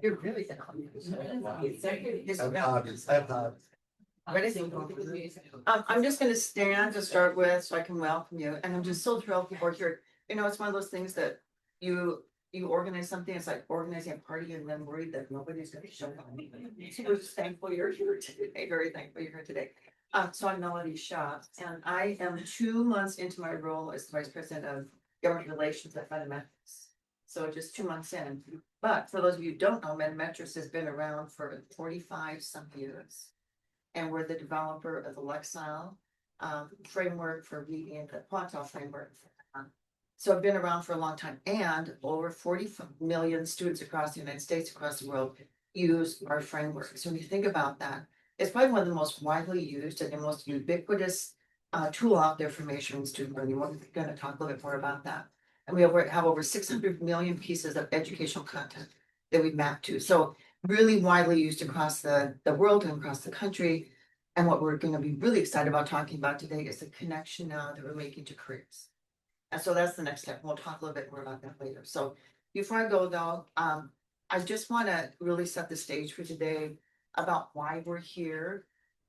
You're really the I'm just going to stand to start with so I can welcome you. And I'm just so thrilled people are here. You know, it's one of those things that you organize something, it's like organizing a party and then worried that nobody's going to show up. So we're just thankful you're here today, very thankful you're here today. So I'm Melody Schopp, and I am 2 months into my role as the Vice President of Government Relations at MetaMetrics. So just 2 months in. But for those of you who don't know, MetaMetrics has been around for 45 some years. And we're the developer of the Lexile framework for reading, the Quantile framework. So I've been around for a long time, and over 40 million students across the United States, across the world, use our framework. So when you think about that, it's probably one of the most widely used and the most ubiquitous tool out there for measuring student learning. We're going to talk a little bit more about that. And we have over 600 million pieces of educational content that we map to. So really widely used across the world and across the country. And what we're going to be really excited about talking about today is the connection now that we're making to careers. And so that's the next step. We'll talk a little bit more about that later. So before I go though, I just want to really set the stage for today about why we're here.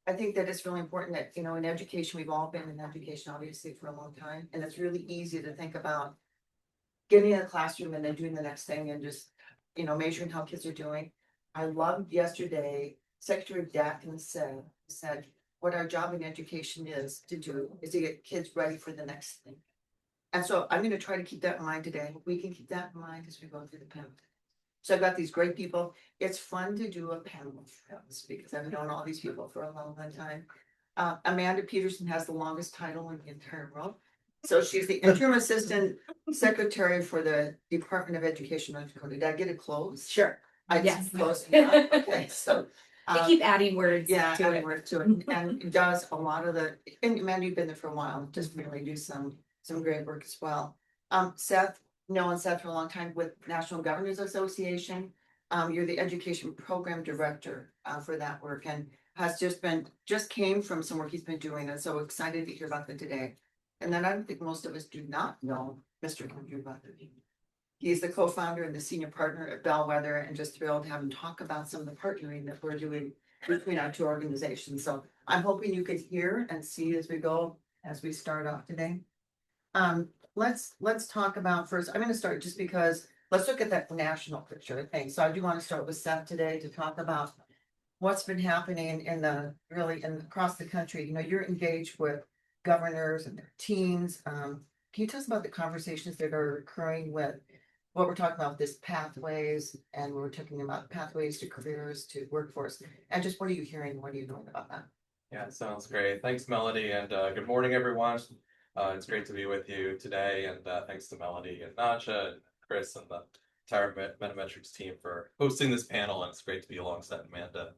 I think that it's really important that, you know, in education, we've all been in education obviously for a long time. And it's really easy to think about getting in a classroom and then doing the next thing and just, you know, measuring how kids are doing. I loved yesterday, Secretary Dakin said, what our job in education is to get kids ready for the next thing. And so I'm going to try to keep that in mind today. We can keep that in mind as we go through the panel. So I've got these great people. It's fun to do a panel because I've known all these people for a long, long time. Amanda Peterson has the longest title in the entire world. So she's the interim assistant secretary for the Department of Education. Did I get it closed? Sure. Yes. Close. Okay. So they keep adding words. Yeah, adding words to it, and does a lot of the. And Amanda, you've been there for a while. Just really do some great work as well. Seth, known Seth for a long time with National Governors Association. You're the education program director for that work, and has just came from some work he's been doing, and so excited to hear about that today. And then I don't think most of us do not know Mr. Andrew Rotherham. He's the co-founder and the senior partner at Bellwether, and just thrilled to have him talk about some of the partnering that we're doing between our two organizations. So I'm hoping you can hear and see as we go, as we start off today. Let's talk about first. I'm going to start just because let's look at that national picture of things. So I do want to start with Seth today to talk about what's been happening across the country. You know, you're engaged with governors and their teams. Can you tell us about the conversations that are occurring with what we're talking about, this pathways, and we're talking about pathways to careers, to workforce, and just what are you hearing? What are you doing about that? Yeah, sounds great. Thanks, Melody, and good morning, everyone. It's great to be with you today, and thanks to Melody and Nacha and Chris and the entire MetaMetrics team for hosting this panel, and it's great to be alongside Amanda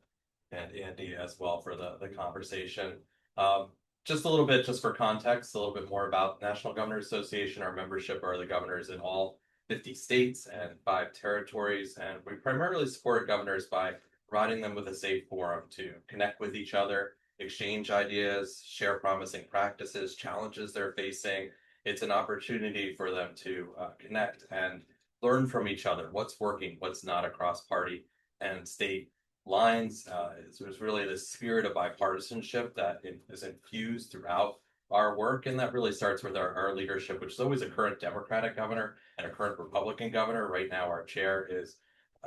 and Andy as well for the conversation. Just a little bit, just for context, a little bit more about National Governors Association. Our membership are the governors in all 50 states and 5 territories, and we primarily support governors by providing them with a safe forum to connect with each other, exchange ideas, share promising practices, challenges they're facing. It's an opportunity for them to connect and learn from each other, what's working, what's not across party and state lines. There's really this spirit of bipartisanship that is infused throughout our work, and that really starts with our leadership, which is always a current Democratic governor and a current Republican governor. Right now, our chair is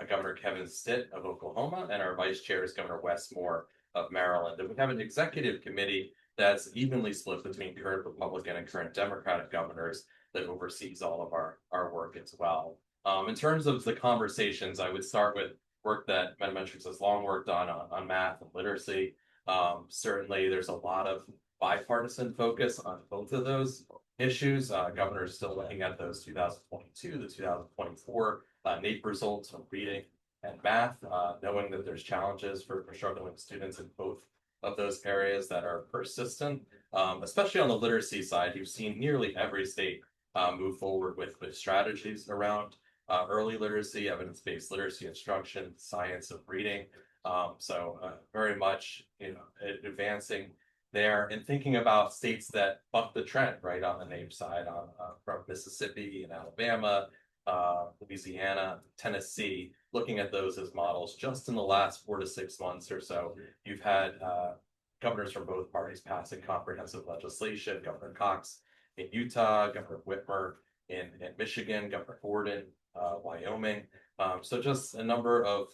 Governor Kevin Stitt of Oklahoma, and our vice chair is Governor Wes Moore of Maryland. And we have an executive committee that's evenly split between current Republican and current Democratic governors that oversees all of our work as well. In terms of the conversations, I would start with work that MetaMetrics has long worked on math and literacy. Certainly, there's a lot of bipartisan focus on both of those issues. Governors still looking at those 2022 to 2024 NAEP results on reading and math, knowing that there's challenges for struggling students in both of those areas that are persistent, especially on the literacy side. You've seen nearly every state move forward with strategies around early literacy, evidence-based literacy instruction, science of reading. So very much, advancing there and thinking about states that buck the trend right on the NAEP side, from Mississippi and Alabama, Louisiana, Tennessee, looking at those as models. Just in the last 4 to 6 months or so, you've had governors from both parties passing comprehensive legislation. Governor Cox in Utah, Governor Whitmer in Michigan, Governor Gordon, Wyoming. So just a number of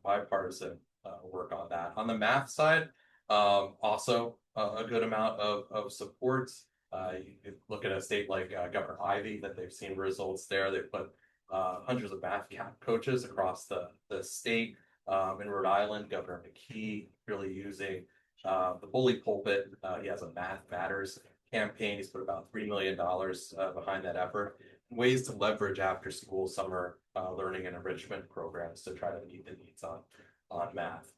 bipartisan work on that. On the math side, also a good amount of support. You look at a state like Governor Ivey, that they've seen results there. They've put hundreds of math coaches across the state. In Rhode Island, Governor McKee really using the bully pulpit. He has a Math Matters campaign. He's put about $3 million behind that effort. Ways to leverage after school summer learning and enrichment programs to try to meet the needs on math.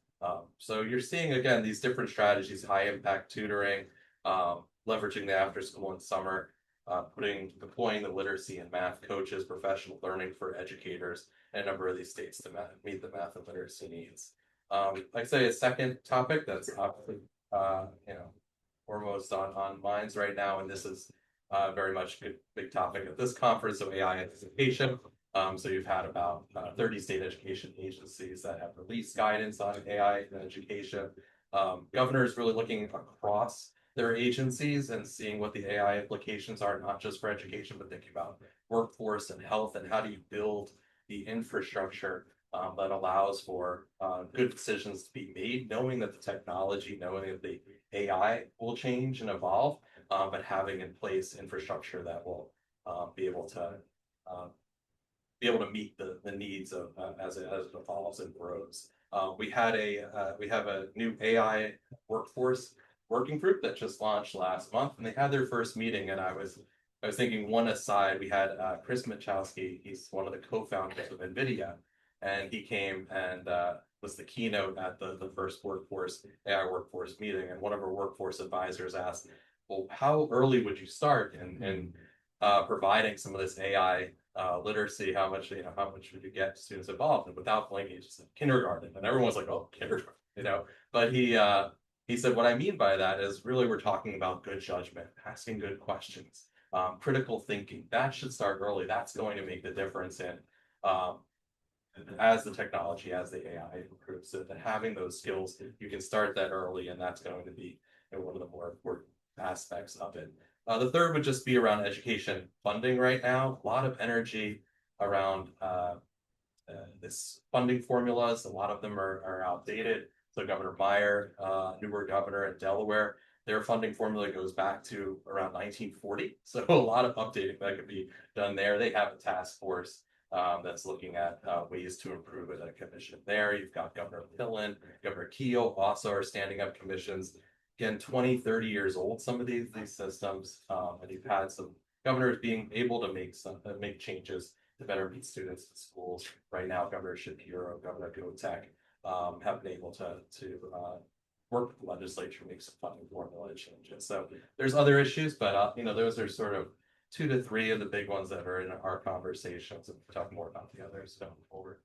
So you're seeing, again, these different strategies: high impact tutoring, leveraging the after school and summer, deploying the literacy and math coaches, professional learning for educators in a number of these states to meet the math and literacy needs. Like I say, a second topic that's obviously foremost on minds right now, and this is very much a big topic at this conference, so AI anticipation. So you've had about 30 state education agencies that have released guidance on AI in education. Governors really looking across their agencies and seeing what the AI implications are, not just for education, but thinking about workforce and health, and how do you build the infrastructure that allows for good decisions to be made, knowing that the technology, knowing that the AI will change and evolve, but having in place infrastructure that will be able to meet the needs of as it evolves and grows. We have a new AI workforce working group that just launched last month, and they had their first meeting. And I was thinking, one aside, we had Chris Machowski. He's one of the co-founders of NVIDIA, and he came and was the keynote at the first AI workforce meeting. And one of our workforce advisors asked, well, how early would you start in providing some of this AI literacy? How much would you get students involved? And without blinking, he just said kindergarten, and everyone was like, oh, kindergarten, But he said, what I mean by that is really we're talking about good judgment, asking good questions, critical thinking. That should start early. That's going to make the difference in as the technology, as the AI improves. So that having those skills, you can start that early, and that's going to be one of the more important aspects of it. The third would just be around education funding right now. A lot of energy around this funding formulas. A lot of them are outdated. So Governor Meyer, newer governor in Delaware, their funding formula goes back to around 1940. So a lot of updating that could be done there. They have a task force that's looking at ways to improve it, a commission there. You've got Governor Pillen, Governor Keel also are standing up commissions. Again, 20, 30 years old, some of these systems, and you've had some governors being able to make changes to better meet students in schools. Right now, Governor Shapiro, Governor Gotek have been able to work with the legislature, make some funding formula changes. So there's other issues, but those are sort of 2 to 3 of the big ones that are in our conversations, and we'll talk more about the others going forward.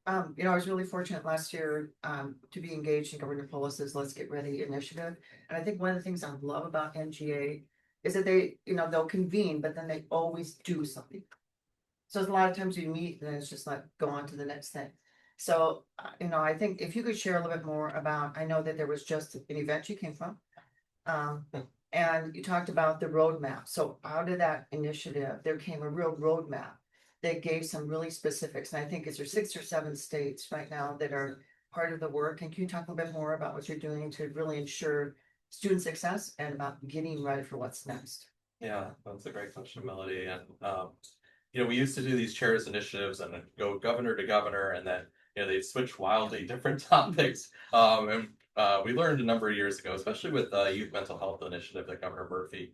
I was really fortunate last year to be engaged in Governor Polis's Let's Get Ready initiative. And I think one of the things I love about NGA is that they, they'll convene, but then they always do something. So a lot of times you meet and it's just like, go on to the next thing. So, I think if you could share a little bit more about, I know that there was just an event you came from, and you talked about the roadmap. So out of that initiative, there came a real roadmap that gave some really specifics. And I think it's 6 or 7 states right now that are part of the work. And can you talk a little bit more about what you're doing to really ensure student success and about getting ready for what's next? Yeah, that's a great question, Melody. And we used to do these chairs initiatives and go governor to governor, and then they switch wildly different topics. And we learned a number of years ago, especially with the Youth Mental Health Initiative that Governor Murphy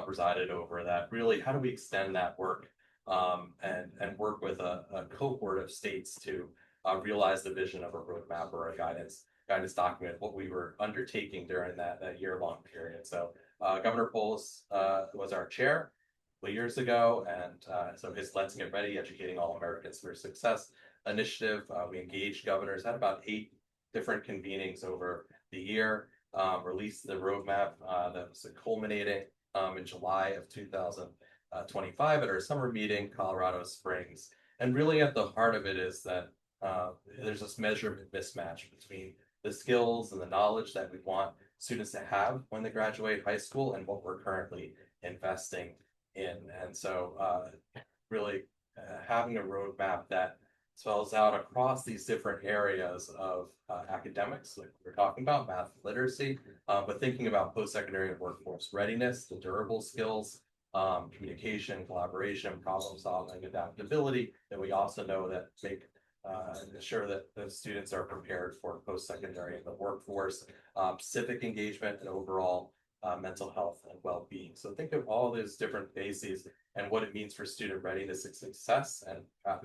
presided over, that really how do we extend that work and work with a cohort of states to realize the vision of a roadmap or a guidance document, what we were undertaking during that year-long period. So Governor Polis was our chair years ago, and so his Let's Get Ready, Educating All Americans for Success initiative, we engaged governors, had about 8 different convenings over the year, released the roadmap that was culminating in July of 2025 at our summer meeting, Colorado Springs. And really at the heart of it is that there's this measurement mismatch between the skills and the knowledge that we want students to have when they graduate high school and what we're currently investing in. And so really having a roadmap that spells out across these different areas of academics, like we're talking about math literacy, but thinking about post-secondary and workforce readiness, the durable skills, communication, collaboration, problem solving, adaptability, that we also know that make ensure that the students are prepared for post-secondary in the workforce, civic engagement, and overall mental health and well-being. So think of all those different bases and what it means for student readiness and success, and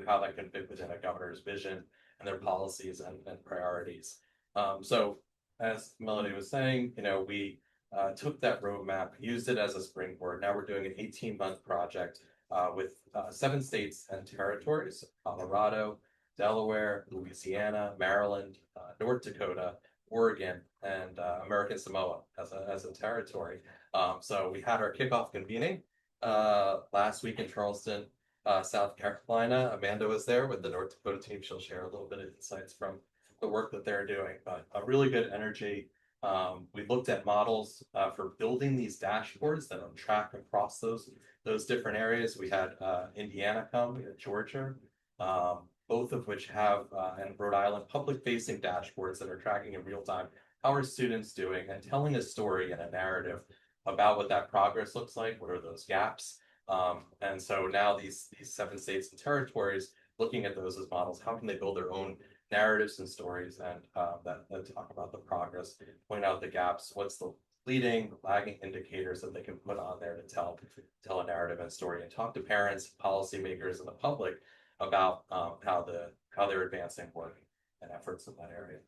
how that can fit within a governor's vision and their policies and priorities. So as Melody was saying, we took that roadmap, used it as a springboard. Now we're doing an 18-month project with 7 states and territories: Colorado, Delaware, Louisiana, Maryland, North Dakota, Oregon, and American Samoa as a territory. So we had our kickoff convening last week in Charleston, South Carolina. Amanda was there with the North Dakota team. She'll share a little bit of insights from the work that they're doing, but a really good energy. We looked at models for building these dashboards that are track across those different areas. We had Indiana come, we had Georgia, both of which have, and Rhode Island, public-facing dashboards that are tracking in real time how are students doing and telling a story and a narrative about what that progress looks like, what are those gaps. And so now these 7 states and territories, looking at those as models, how can they build their own narratives and stories and that talk about the progress, point out the gaps, what's the leading, lagging indicators that they can put on there to tell a narrative and story, and talk to parents, policymakers, and the public about how they're advancing work and efforts in that area.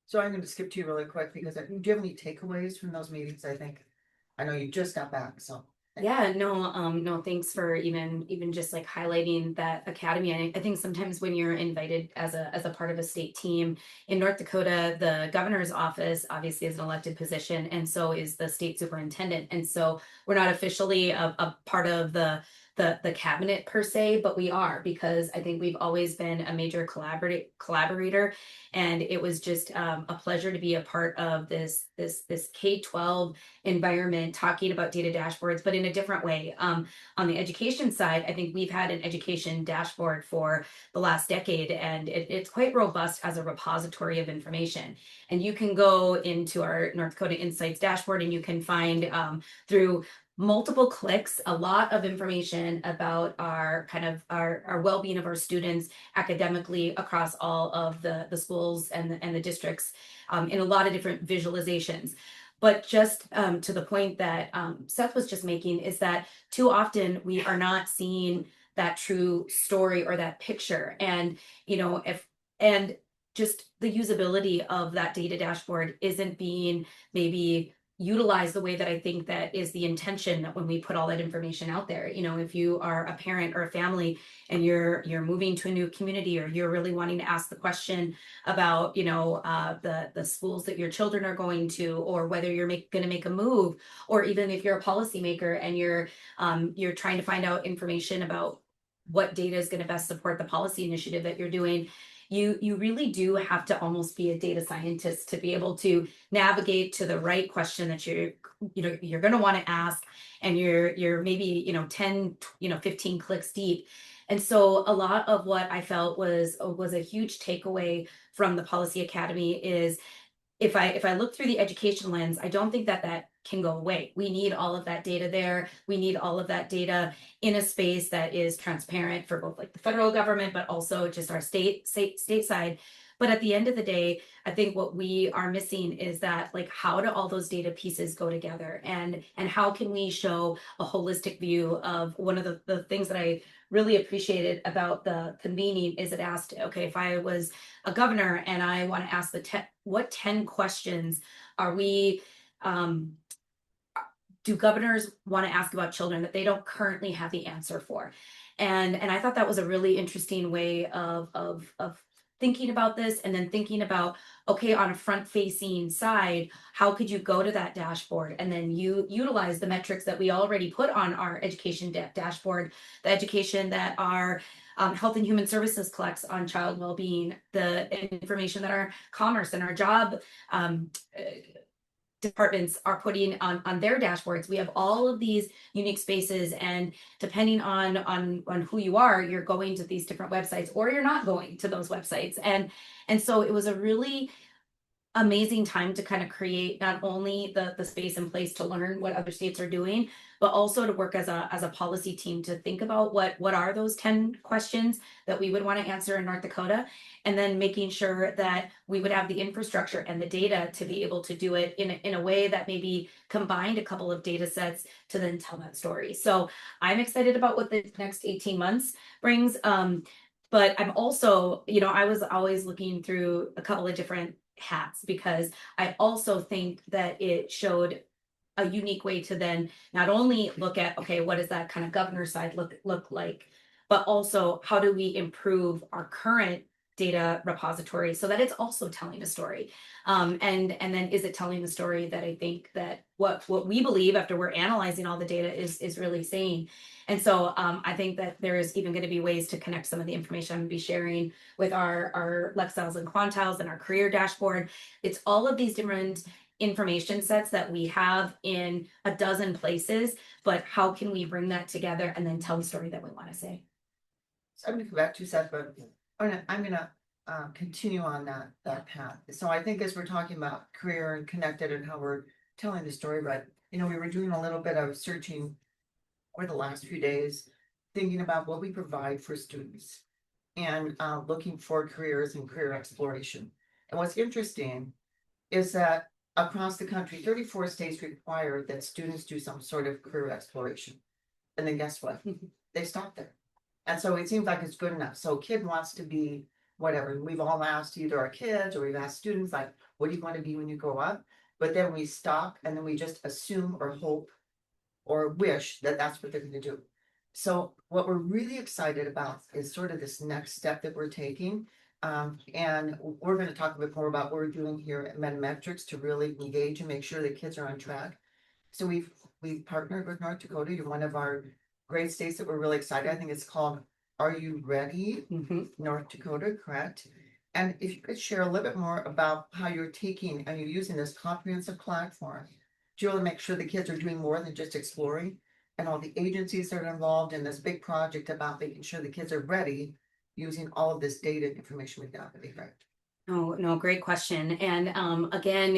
So I'm going to skip to you really quick because do you have any takeaways from those meetings? I know you just got back, so. Yeah, no, thanks for even just like highlighting that academy. I think sometimes when you're invited as a part of a state team in North Dakota, the governor's office obviously is an elected position, and so is the state superintendent. And so we're not officially a part of the cabinet per se, but we are, because I think we've always been a major collaborator. And it was just a pleasure to be a part of this K-12 environment, talking about data dashboards, but in a different way. On the education side, I think we've had an education dashboard for the last decade, and it's quite robust as a repository of information. And you can go into our North Dakota Insights dashboard and you can find through multiple clicks a lot of information about our well-being of our students academically across all of the schools and the districts in a lot of different visualizations. But just to the point that Seth was just making, is that too often we are not seeing that true story or that picture. And and just the usability of that data dashboard isn't being maybe utilize the way that I think that is the intention when we put all that information out there. If you are a parent or a family and you're moving to a new community, or you're really wanting to ask the question about, the schools that your children are going to, or whether you're going to make a move, or even if you're a policymaker and you're trying to find out information about what data is going to best support the policy initiative that you're doing, you really do have to almost be a data scientist to be able to navigate to the right question that you're going to want to ask, and you're maybe 10 15 clicks deep. And so a lot of what I felt was a huge takeaway from the Policy Academy is, if I look through the education lens, I don't think that can go away. We need all of that data there. We need all of that data in a space that is transparent for both like the federal government, but also just our state side. But at the end of the day, I think what we are missing is that, like, how do all those data pieces go together, and how can we show a holistic view of one of the things that I really appreciated about the convening is it asked, okay, if I was a governor and I want to ask what 10 questions are we, do governors want to ask about children that they don't currently have the answer for? And I thought that was a really interesting way of thinking about this, and then thinking about, okay, on a front-facing side, how could you go to that dashboard and then you utilize the metrics that we already put on our education dashboard, the education that our Health and Human Services collects on child well-being, the information that our commerce and our job departments are putting on their dashboards. We have all of these unique spaces, and depending on who you are, you're going to these different websites or you're not going to those websites. And so it was a really amazing time to kind of create not only the space and place to learn what other states are doing, but also to work as a policy team to think about what are those 10 questions that we would want to answer in North Dakota, and then making sure that we would have the infrastructure and the data to be able to do it in a way that maybe combined a couple of data sets to then tell that story. So I'm excited about what the next 18 months brings. But I'm also, I was always looking through a couple of different hats, because I also think that it showed a unique way to then not only look at, okay, what does that kind of governor side look like, but also how do we improve our current data repository so that it's also telling a story. And then is it telling the story that I think that what we believe after we're analyzing all the data is really saying. And so I think that there is even going to be ways to connect some of the information I'm going to be sharing with our Lexels and Quantiles and our career dashboard. It's all of these different information sets that we have in a dozen places, but how can we bring that together and then tell the story that we want to say? So I'm gonna come back to Seth, but I'm gonna continue on that path. So I think as we're talking about career and connected and how we're telling the story, but we were doing a little bit of searching over the last few days, thinking about what we provide for students and looking for careers and career exploration. And what's interesting is that across the country, 34 states require that students do some sort of career exploration. And then guess what? They stop there. And so it seems like it's good enough. So a kid wants to be whatever. We've all asked either our kids or we've asked students, like, what do you want to be when you grow up? But then we stop and then we just assume or hope or wish that that's what they're going to do. So what we're really excited about is sort of this next step that we're taking. And we're going to talk a bit more about what we're doing here at MetaMetrics to really engage and make sure that kids are on track. So we've partnered with North Dakota. You're one of our great states that we're really excited. I think it's called Are You Ready? North Dakota, correct? And if you could share a little bit more about how you're taking and you're using this comprehensive platform to really make sure the kids are doing more than just exploring, and all the agencies that are involved in this big project about making sure the kids are ready using all of this data and information we've got. That'd be great. No, great question. And again,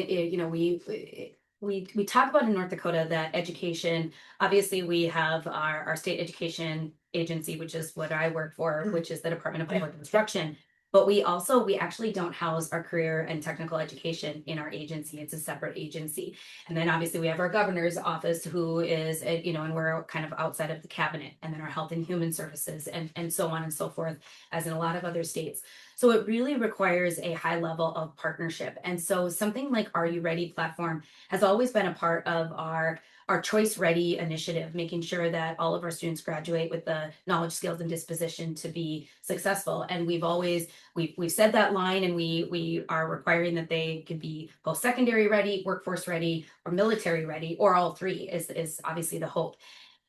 we talk about in North Dakota that education, obviously we have our state education agency, which is what I work for, which is the Department of Public Instruction. But we actually don't house our career and technical education in our agency. It's a separate agency. And then obviously we have our governor's office, who is, and we're kind of outside of the cabinet, and then our health and human services and so on and so forth, as in a lot of other states. So it really requires a high level of partnership. And so something like Are You Ready platform has always been a part of our Choice Ready initiative, making sure that all of our students graduate with the knowledge, skills, and disposition to be successful. And we've said that line, and we are requiring that they could be post-secondary ready, workforce ready, or military ready, or all three is obviously the hope.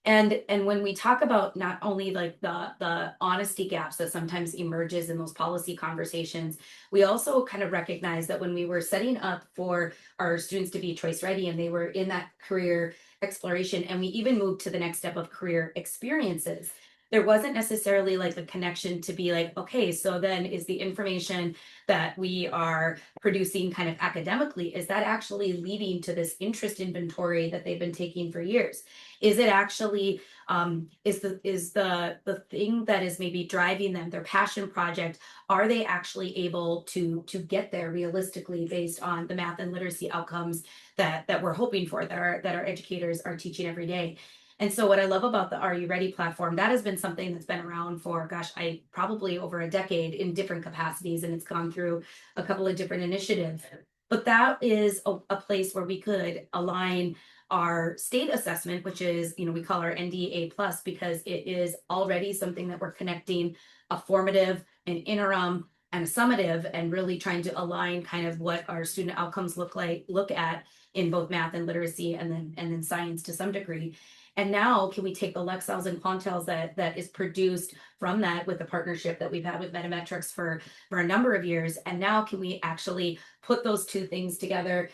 And when we talk about not only like the honesty gaps that sometimes emerges in those policy conversations, we also kind of recognize that when we were setting up for our students to be choice ready and they were in that career exploration, and we even moved to the next step of career experiences, there wasn't necessarily like a connection to be like, okay, so then is the information that we are producing kind of academically, is that actually leading to this interest inventory that they've been taking for years? Is it actually is the thing that is maybe driving them, their passion project, are they actually able to get there realistically based on the math and literacy outcomes that we're hoping for, that our educators are teaching every day? And so what I love about the Are You Ready platform, that has been something that's been around for, probably over a decade in different capacities, and it's gone through a couple of different initiatives. But that is a place where we could align our state assessment, which is, we call our NDA plus, because it is already something that we're connecting a formative, an interim, and a summative, and really trying to align kind of what our student outcomes look at in both math and literacy, and then science to some degree. And now can we take the Lexels and Quantels that is produced from that with the partnership that we've had with MetaMetrics for a number of years, and now can we actually put those two things together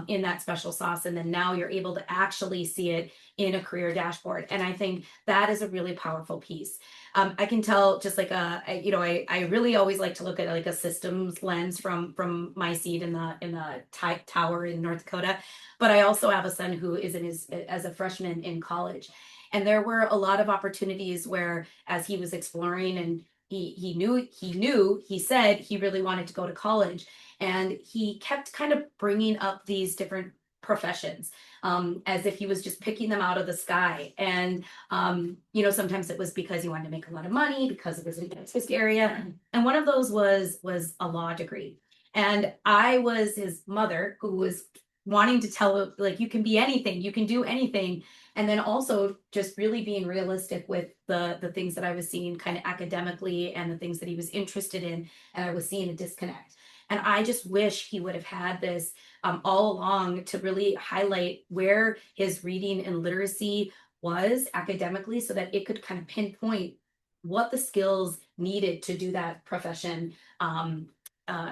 in that special sauce, and then now you're able to actually see it in a career dashboard. And I think that is a really powerful piece. I can tell just like I really always like to look at like a systems lens from my seat in the tower in North Dakota, but I also have a son who is as a freshman in college, and there were a lot of opportunities where as he was exploring and he said he really wanted to go to college, and he kept kind of bringing up these different professions as if he was just picking them out of the sky. And sometimes it was because he wanted to make a lot of money because it was in this area, and one of those was a law degree. And I was his mother who was wanting to tell him, like, you can be anything, you can do anything, and then also just really being realistic with the things that I was seeing kind of academically and the things that he was interested in, and I was seeing a disconnect. And I just wish he would have had this all along to really highlight where his reading and literacy was academically, so that it could kind of pinpoint what the skills needed to do that profession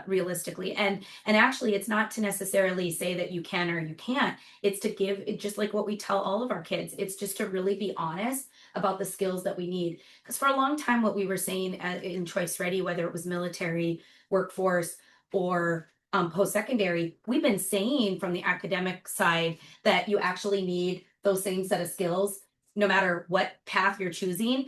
realistically. And actually, it's not to necessarily say that you can or you can't. It's to give it, just like what we tell all of our kids. It's just to really be honest about the skills that we need. Because for a long time, what we were saying in Choice Ready, whether it was military, workforce, or post-secondary, we've been saying from the academic side that you actually need those same set of skills no matter what path you're choosing.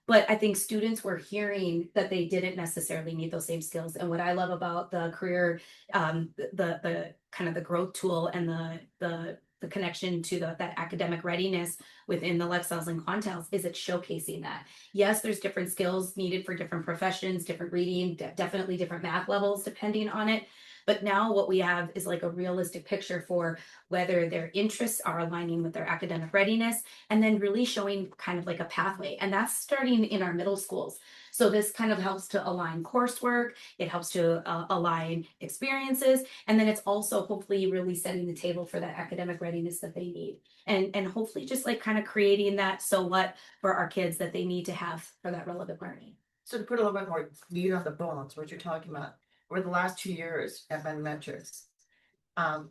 But I think students were hearing that they didn't necessarily need those same skills. And what I love about the career, the kind of the growth tool and the connection to that academic readiness within the Lexels and Quantels is it's showcasing that. Yes, there's different skills needed for different professions, different reading, definitely different math levels depending on it. But now what we have is like a realistic picture for whether their interests are aligning with their academic readiness, and then really showing kind of like a pathway. And that's starting in our middle schools. So this kind of helps to align coursework, it helps to align experiences, and then it's also hopefully really setting the table for that academic readiness that they need. And hopefully just like kind of creating that so what for our kids that they need to have for that relevant learning. So to put a little bit more meat on the bones, what you're talking about, over the last 2 years at MetaMetrics,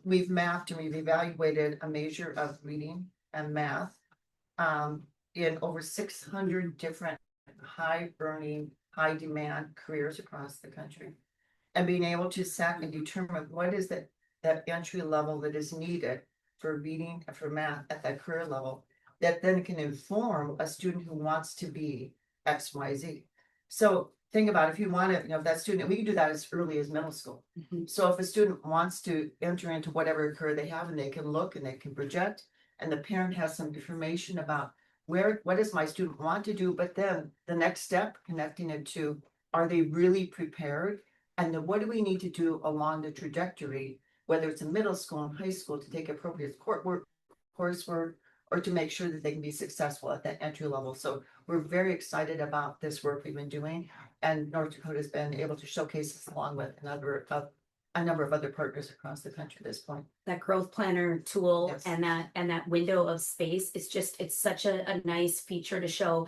we've mapped and we've evaluated a measure of reading and math in over 600 different high earning, high demand careers across the country. And being able to set and determine what is that entry level that is needed for reading and for math at that career level, that then can inform a student who wants to be XYZ. So think about if you want to, if that student, we can do that as early as middle school. Mm-hmm. So if a student wants to enter into whatever career they have, and they can look and they can project, and the parent has some information about what does my student want to do, but then the next step, connecting it to, are they really prepared? And then what do we need to do along the trajectory, whether it's in middle school and high school, to take appropriate coursework, or to make sure that they can be successful at that entry level. So we're very excited about this work we've been doing, and North Dakota has been able to showcase this along with a number of other partners across the country at this point. That growth planner tool, Yes. and that window of space, it's such a nice feature to show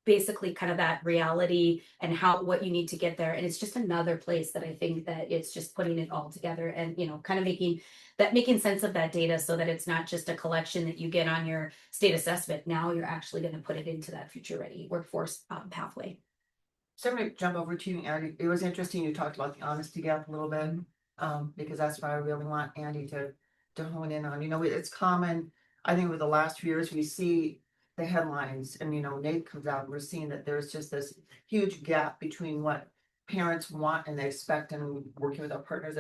basically kind of that reality and what you need to get there. And it's just another place that I think that it's just putting it all together and kind of making sense of that data, so that it's not just a collection that you get on your state assessment. Now you're actually going to put it into that future ready workforce pathway. So I'm going to jump over to you, Andy. It was interesting you talked about the honesty gap a little bit, because that's what I really want Andy to hone in on. It's common, I think, with the last few years, we see the headlines and, Nate comes out and we're seeing that there's just this huge gap between what parents want and they expect, and working with our partners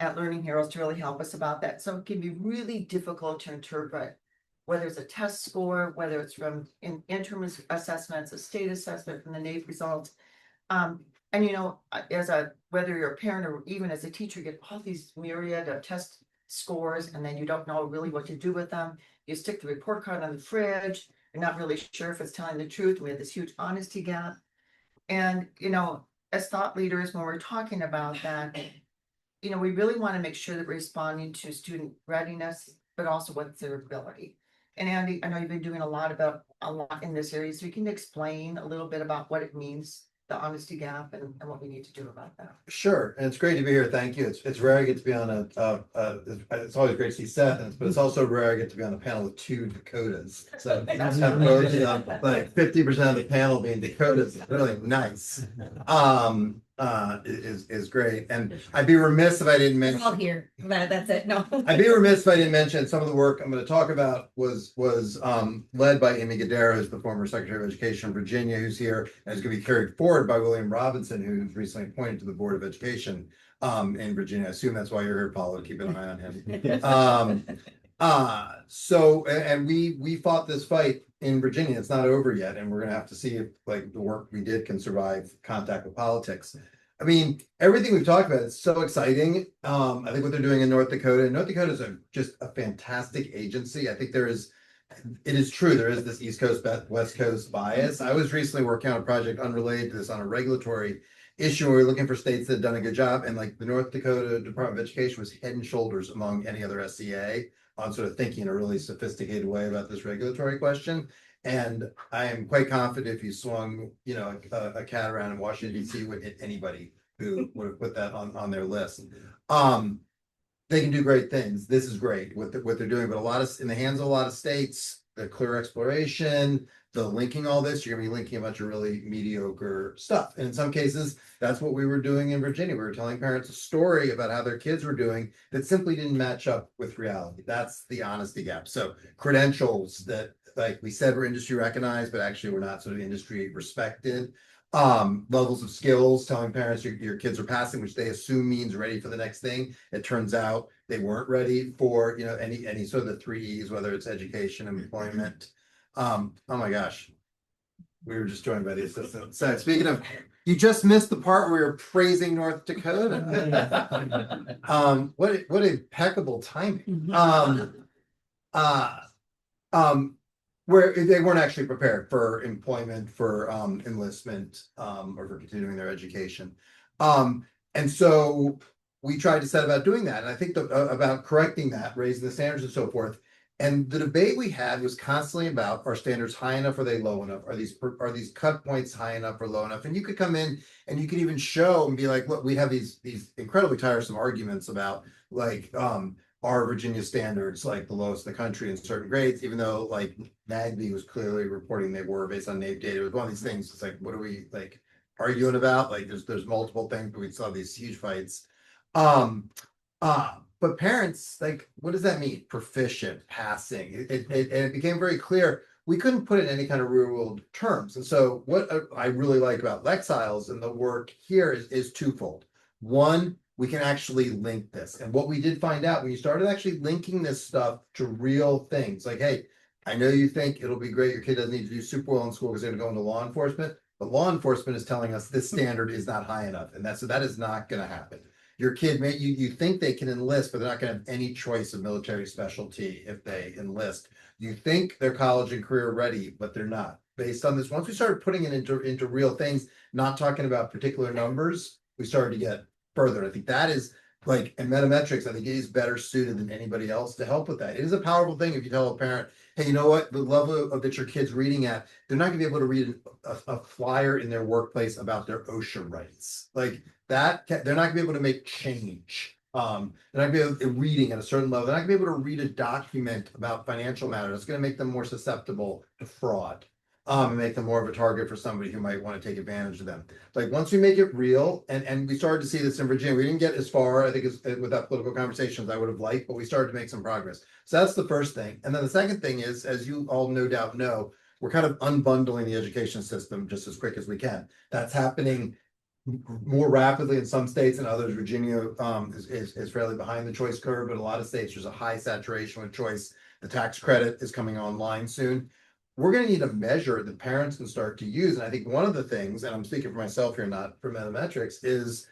at Learning Heroes to really help us about that. So it can be really difficult to interpret, whether it's a test score, whether it's from interim assessments, a state assessment from the NAEP results. And whether you're a parent or even as a teacher, you get all these myriad of test scores, and then you don't know really what to do with them. You stick the report card on the fridge. You're not really sure if it's telling the truth. We have this huge honesty gap. And, as thought leaders, when we're talking about that, we really want to make sure that we're responding to student readiness, but also what's their ability. And Andy, I know you've been doing a lot in this area, so you can explain a little bit about what it means, the honesty gap and what we need to do about that. Sure, and it's great to be here. Thank you. It's rare I get to be on it's always great to see Seth, but it's also rare I get to be on a panel with two Dakotas. So have both, like 50% of the panel being Dakotas is really nice. Is great, and I'd be remiss if I didn't We're mention. all here. That's it. No. I'd be remiss if I didn't mention some of the work I'm going to talk about was led by Amy Gadara, who's the former Secretary of Education of Virginia, who's here, and is going to be carried forward by William Robinson, who's recently appointed to the Board of Education in Virginia. I assume that's why you're here, Paula. Keep an eye on him. And we fought this fight in Virginia. It's not over yet, and we're going to have to see if like the work we did can survive contact with politics. I mean, everything we've talked about is so exciting. I think what they're doing in North Dakota is just a fantastic agency. I think it is true. There is this East Coast, West Coast bias. I was recently working on a project unrelated to this on a regulatory issue where we were looking for states that had done a good job. And like the North Dakota Department of Education was head and shoulders among any other SCA on sort of thinking in a really sophisticated way about this regulatory question. And I am quite confident if you swung, a cat around in Washington, D.C. would hit anybody who would have put that on their list. They can do great things. This is great what they're doing, but in the hands of a lot of states, the clear exploration, the linking all this, you're gonna be linking a bunch of really mediocre stuff. And in some cases, that's what we were doing in Virginia. We were telling parents a story about how their kids were doing that simply didn't match up with reality. That's the honesty gap. So credentials that like we said were industry recognized, but actually were not sort of industry respected. Levels of skills, telling parents your kids are passing, which they assume means ready for the next thing. It turns out they weren't ready for any sort of the 3 E's, whether it's education, employment. Oh my gosh, we were just joined by the assistant. So speaking of, you just missed the part where we were praising North Dakota. What impeccable timing. Where they weren't actually prepared for employment, for enlistment, or for continuing their education. And so we tried to set about doing that. And I think about correcting that, raising the standards and so forth. And the debate we had was constantly about, are standards high enough? Are they low enough? Are these cut points high enough or low enough? And you could come in and you could even show and be like, look, we have these incredibly tiresome arguments about like, are Virginia standards like the lowest in the country in certain grades, even though like NAGB was clearly reporting they were based on NAEP data. It was one of these things. It's like, what are we like arguing about? Like there's multiple things, but we saw these huge fights. But parents, like, what does that mean? Proficient, passing. It became very clear we couldn't put it in any kind of real world terms. And so what I really like about Lexiles and the work here is twofold. One, we can actually link this. And what we did find out when you started actually linking this stuff to real things, like, hey, I know you think it'll be great, your kid doesn't need to do super well in school because they're gonna go into law enforcement, but law enforcement is telling us this standard is not high enough. And that is not gonna happen. Your kid you think they can enlist, but they're not gonna have any choice of military specialty if they enlist. You think they're college and career ready, but they're not. Based on this, once we started putting it into real things, not talking about particular numbers, we started to get further. I think that is like, and MetaMetrics, I think it is better suited than anybody else to help with that. It is a powerful thing if you tell a parent, hey, you know what, the level of that your kid's reading at, they're not gonna be able to read a flyer in their workplace about their OSHA rights. Like that, they're not gonna be able to make change. They're not gonna be able to reading at a certain level. They're not gonna be able to read a document about financial matters. It's gonna make them more susceptible to fraud. And make them more of a target for somebody who might want to take advantage of them. Like once we make it real, and we started to see this in Virginia, we didn't get as far, I think, with that political conversations I would have liked, but we started to make some progress. So that's the first thing. And then the second thing is, as you all no doubt know, we're kind of unbundling the education system just as quick as we can. That's happening more rapidly in some states than others. Virginia is fairly behind the choice curve, but a lot of states there's a high saturation with choice. The tax credit is coming online soon. We're going to need a measure that parents can start to use. And I think one of the things, and I'm speaking for myself here, not for MetaMetrics, is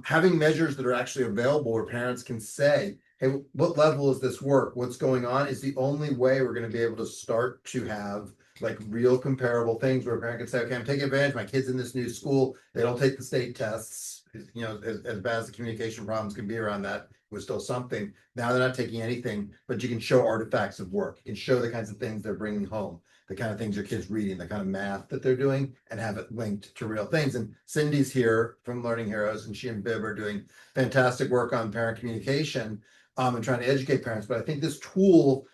having measures that are actually available where parents can say, hey, what level is this work? What's going on is the only way we're going to be able to start to have like real comparable things where a parent can say, okay, I'm taking advantage. My kid's in this new school. They don't take the state tests. you know, as bad as the communication problems can be around that, was still something. Now they're not taking anything, but you can show artifacts of work. You can show the kinds of things they're bringing home, the kind of things your kids reading, the kind of math that they're doing, and have it linked to real things. And Cindy's here from Learning Heroes, and she and Bib are doing fantastic work on parent communication, and trying to educate parents. But I think this tool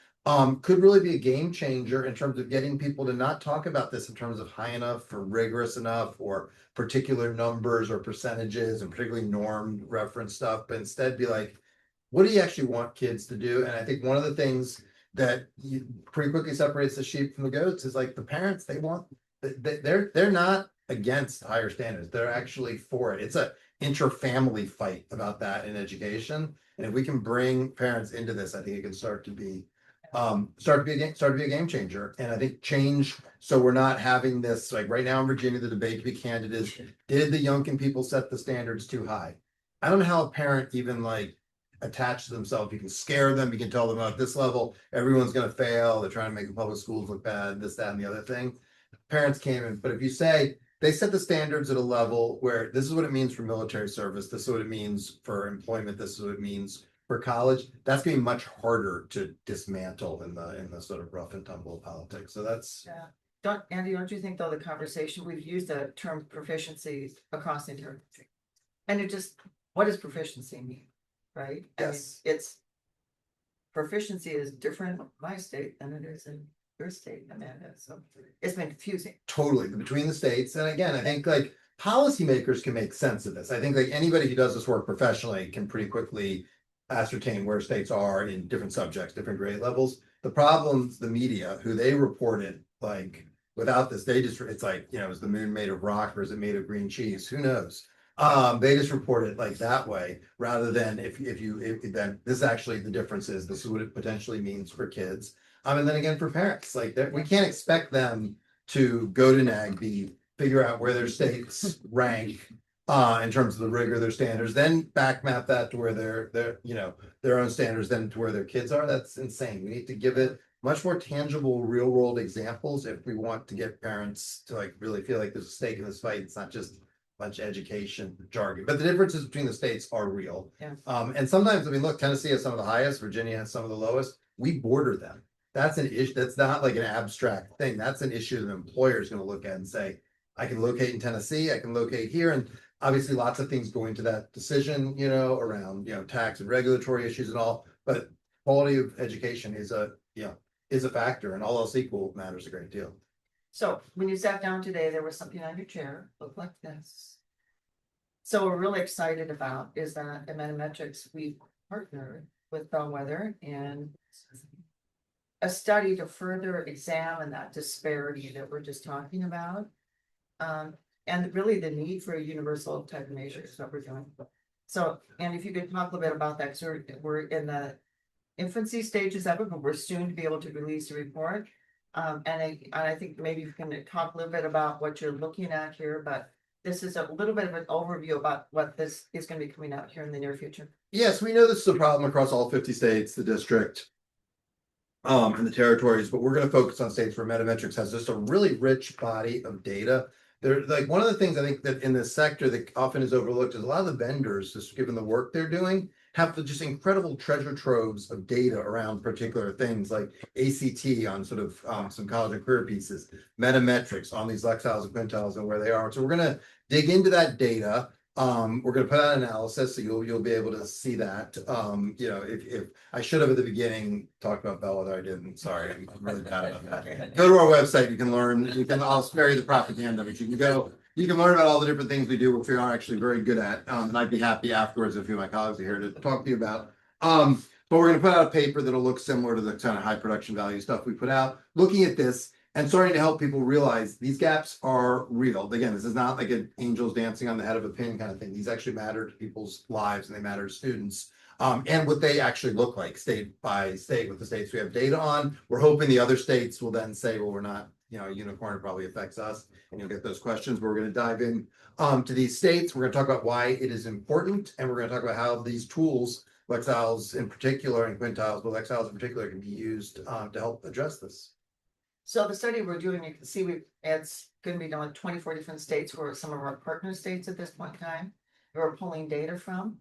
could really be a game changer in terms of getting people to not talk about this in terms of high enough or rigorous enough or particular numbers or percentages and particularly norm reference stuff, but instead be like, what do you actually want kids to do? And I think one of the things that pretty quickly separates the sheep from the goats is like the parents, they're not against higher standards. They're actually for it. It's a inter-family fight about that in education. And if we can bring parents into this, I think it can start to be a game changer. And I think change, so we're not having this, like right now in Virginia, the debate, to be candid, is did the Youngkin people set the standards too high? I don't know how a parent even like attach to themselves. You can scare them, you can tell them at this level everyone's going to fail, they're trying to make the public schools look bad, this, that, and the other thing. Parents came in, but if you say they set the standards at a level where this is what it means for military service, this is what it means for employment, this is what it means for college, that's going to be much harder to dismantle in the sort of rough and tumble of politics. So that's Andy, don't you think though the conversation, we've used the term proficiency across the entire country, and it just, what does proficiency mean, right? Yes. I mean, it's proficiency is different in my state than it is in your state, Amanda. So it's been confusing. totally between the states. And again, I think like policymakers can make sense of this. I think like anybody who does this work professionally can pretty quickly ascertain where states are in different subjects, different grade levels. The problems, the media, who they reported, like without this, they just, it's like, you know, is the moon made of rock or is it made of green cheese? Who knows? They just report it like that way, rather than if then this actually the difference is this is what it potentially means for kids. And then again for parents, like we can't expect them to go to NAGB, figure out where their states rank in terms of the rigor of their standards, then back map that to where their you know their own standards, then to where their kids are. That's insane. We need to give it much more tangible, real world examples if we want to get parents to like really feel like there's a stake in this fight. It's not just a bunch of education jargon, but the differences between the states are real. Yeah. And sometimes, I mean, look, Tennessee has some of the highest, Virginia has some of the lowest. We border them. That's an issue. That's not like an abstract thing. That's an issue that an employer is going to look at and say, I can locate in Tennessee, I can locate here. And obviously lots of things go into that decision, you know, around, you know, tax and regulatory issues and all, but quality of education is a factor, and all else equal matters a great deal. So when you sat down today, there was something on your chair, looked like this. So we're really excited about is that at MetaMetrics, we partnered with Bellwether and a study to further examine that disparity that we're just talking about. And really the need for a universal type measure is what we're doing. So, and if you could talk a little bit about that, because we're in the infancy stages of it, but we're soon to be able to release a report. And I think maybe you can talk a little bit about what you're looking at here, but this is a little bit of an overview about what this is going to be coming out here in the near future. Yes, we know this is a problem across all 50 states, the district, and the territories, but we're going to focus on states where MetaMetrics has just a really rich body of data. They're like one of the things I think that in this sector that often is overlooked is a lot of the vendors, just given the work they're doing, have just incredible treasure troves of data around particular things like ACT on sort of some college and career pieces, MetaMetrics on these lexiles and quintiles and where they are. So we're going to dig into that data. We're going to put out an analysis, so you'll be able to see that. You know, if I should have at the beginning talked about Bellwether, I didn't. Sorry, I'm really bad about that. Go to our website. You can learn. I'll spare you the propaganda, but you can go. You can learn about all the different things we do, which we are actually very good at. And I'd be happy afterwards if a few of my colleagues are here to talk to you about. But we're going to put out a paper that'll look similar to the kind of high production value stuff we put out, looking at this and starting to help people realize these gaps are real. Again, this is not like an angels dancing on the head of a pin kind of thing. These actually matter to people's lives and they matter to students. And what they actually look like state by state with the states we have data on. We're hoping the other states will then say, well, we're not, you know, a unicorn, it probably affects us. And you'll get those questions, but we're going to dive in to these states. We're going to talk about why it is important. And we're going to talk about how these tools, lexiles in particular and quintiles, but lexiles in particular can be used to help address this. So the study we're doing, you can see it's going to be done in 24 different states where some of our partner states at this point in time. we're pulling data from.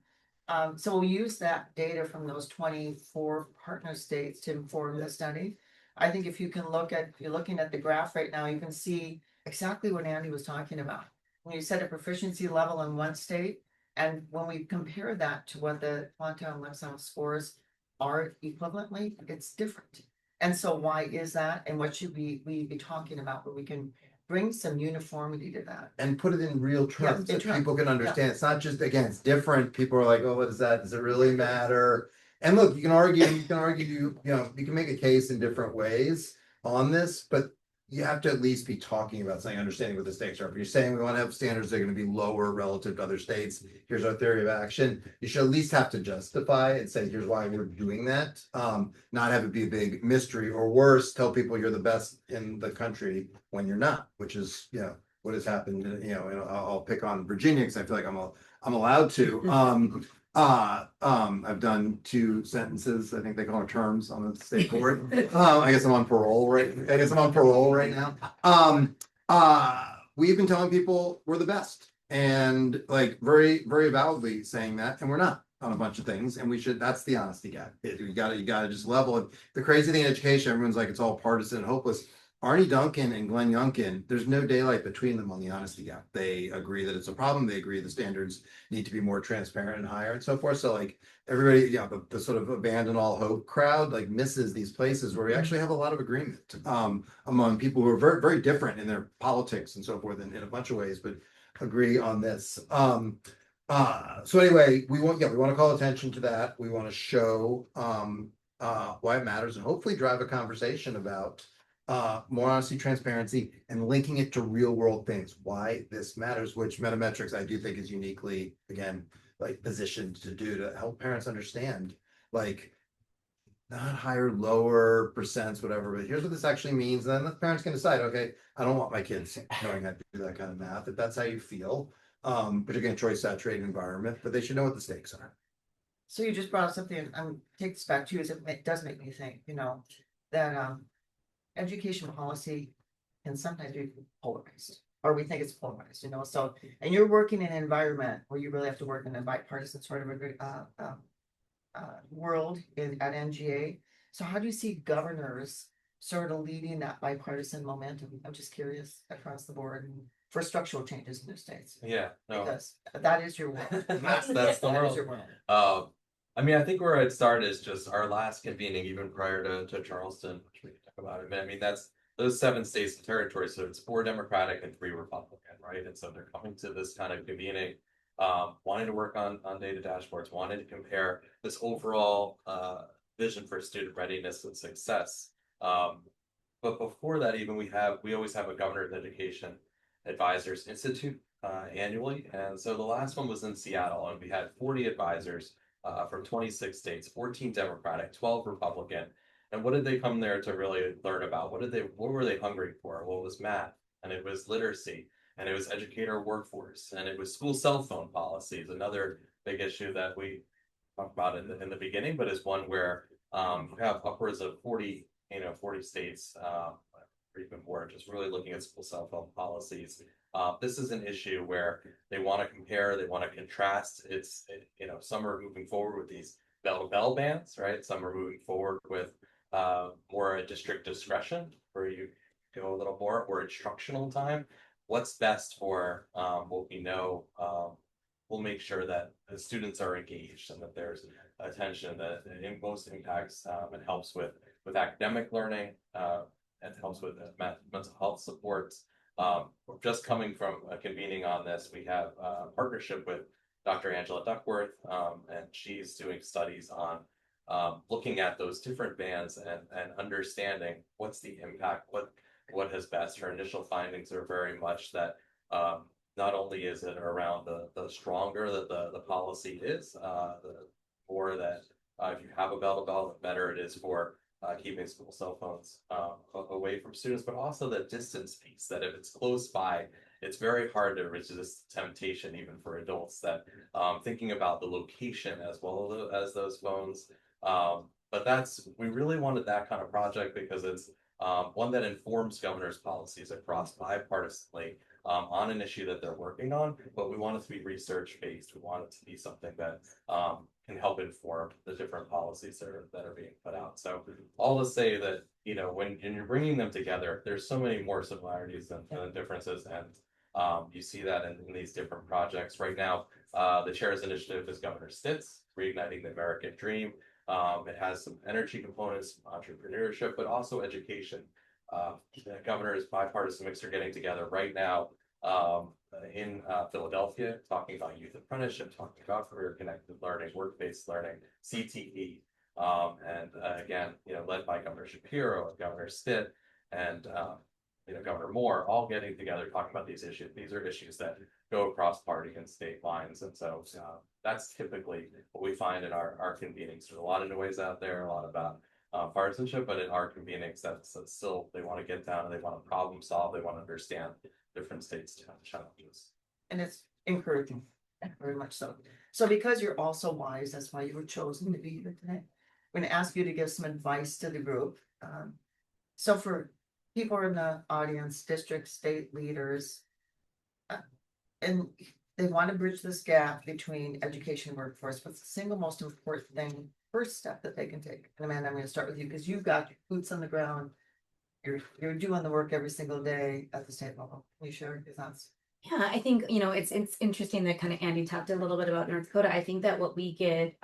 So we'll use that data from those 24 partner states to inform the study. I think if you can if you're looking at the graph right now, you can see exactly what Andy was talking about. When you set a proficiency level in one state, and when we compare that to what the quantile and Lexile scores are equivalently, it's different. And so why is that? And what should we be talking about where we can bring some uniformity to that? And put it in real terms in that terms, people can understand. It's not just, again, it's different. People are like, oh, what is that? Does it really matter? And look, you can argue, you know, you can make a case in different ways on this, but you have to at least be talking about something, understanding what the stakes are. If you're saying we want to have standards that are going to be lower relative to other states, here's our theory of action. You should at least have to justify and say, here's why we're doing that. Not have it be a big mystery, or worse, tell people you're the best in the country when you're not, which is, you know, what has happened. You know, and I'll pick on Virginia because I feel like I'm allowed to. I've done 2 sentences, I think they call it terms on the state board. I guess I'm on parole right now. We've been telling people we're the best, and like very, very validly saying that, and we're not on a bunch of things, and we should, that's the honesty gap. You gotta just level it. The crazy thing in education, everyone's like, it's all partisan and hopeless. Arnie Duncan and Glenn Youngkin, there's no daylight between them on the honesty gap. They agree that it's a problem. They agree the standards need to be more transparent and higher and so forth. So like everybody, you know, the sort of abandon all hope crowd like misses these places where we actually have a lot of agreement among people who are very, very different in their politics and so forth in a bunch of ways, but agree on this. So anyway, we want to call attention to that. We want to show why it matters, and hopefully drive a conversation about more honesty, transparency, and linking it to real world things, why this matters, which MetaMetrics I do think is uniquely, again, like positioned to do, to help parents understand, like not higher, lower percents, whatever, but here's what this actually means. And then the parents can decide, okay, I don't want my kids knowing how to do that kind of math, if that's how you feel, particularly in a choice saturated environment, but they should know what the stakes are. So you just brought up something, take this back to you, it does make me think, you know, that education policy can sometimes be polarized, or we think it's polarized, you know, so, and you're working in an environment where you really have to work in a bipartisan sort of a world at NGA. So how do you see governors sort of leading that bipartisan momentum? I'm just curious across the board for structural changes in their states. Yeah, no, Because that is your world. that's the That is world. your world. I mean, I think where I'd start is just our last convening, even prior to Charleston, which we can talk about it. I mean, that's those 7 states and territories. So it's 4 Democratic and 3 Republican, right? And so they're coming to this kind of convening, wanting to work on data dashboards, wanting to compare this overall vision for student readiness and success. But before that, even we always have a Governor's Education Advisors Institute annually. And so the last one was in Seattle, and we had 40 advisors from 26 states, 14 Democratic, 12 Republican. And what did they come there to really learn about? What were they hungry for? Well, it was math, and it was literacy, and it was educator workforce, and it was school cell phone policies, another big issue that we talked about in the beginning, but is one where you have upwards of 40 states, or even more, just really looking at school cell phone policies. This is an issue where they want to compare, they want to contrast. Some are moving forward with these bell-to-bell bans, right? Some are moving forward with more district discretion, where you go a little more, or instructional time. What's best for what we know? We'll make sure that the students are engaged and that there's attention that it most impacts and helps with academic learning and helps with mental health supports. Just coming from a convening on this, we have a partnership with Dr. Angela Duckworth, and she's doing studies on looking at those different bands and understanding what's the impact, what has best. Her initial findings are very much that not only is it around the stronger that the policy is, the more that if you have a bell-to-bell, the better it is for keeping school cell phones away from students, but also the distance piece, that if it's close by, it's very hard to resist temptation, even for adults, that thinking about the location as well as those phones. But we really wanted that kind of project because it's one that informs governors' policies across bipartisanly, on an issue that they're working on, but we want it to be research-based. We want it to be something that can help inform the different policies that are being put out. So all to say that, you know, when you're bringing them together, there's so many more similarities than differences, and you see that in these different projects. Right now, the chair's initiative is Governor Stitt's, Reigniting the American Dream. It has some energy components, entrepreneurship, but also education. The governor's bipartisan mix are getting together right now in Philadelphia, talking about youth apprenticeship, talking about career connected learning, work-based learning, CTE, and again, you know, led by Governor Shapiro and Governor Stitt and you know, Governor Moore, all getting together talking about these issues. These are issues that go across party and state lines, and so that's typically what we find in our convenings. There's a lot of noise out there, a lot about partisanship, but in our convenings, that's still, they want to get down and they want to problem solve. They want to understand different states' challenges. And it's encouraging, very much so. So because you're all so wise, that's why you were chosen to be here today. I'm going to ask you to give some advice to the group. So for people in the audience, district, state leaders, and they want to bridge this gap between education and workforce, what's the single most important thing, first step that they can take? And Amanda, I'm going to start with you because you've got boots on the ground. You're doing the work every single day at the state level. Can you share your thoughts? Yeah, I think, you know, it's interesting that kind of Andy talked a little bit about North Dakota. I think that what we get,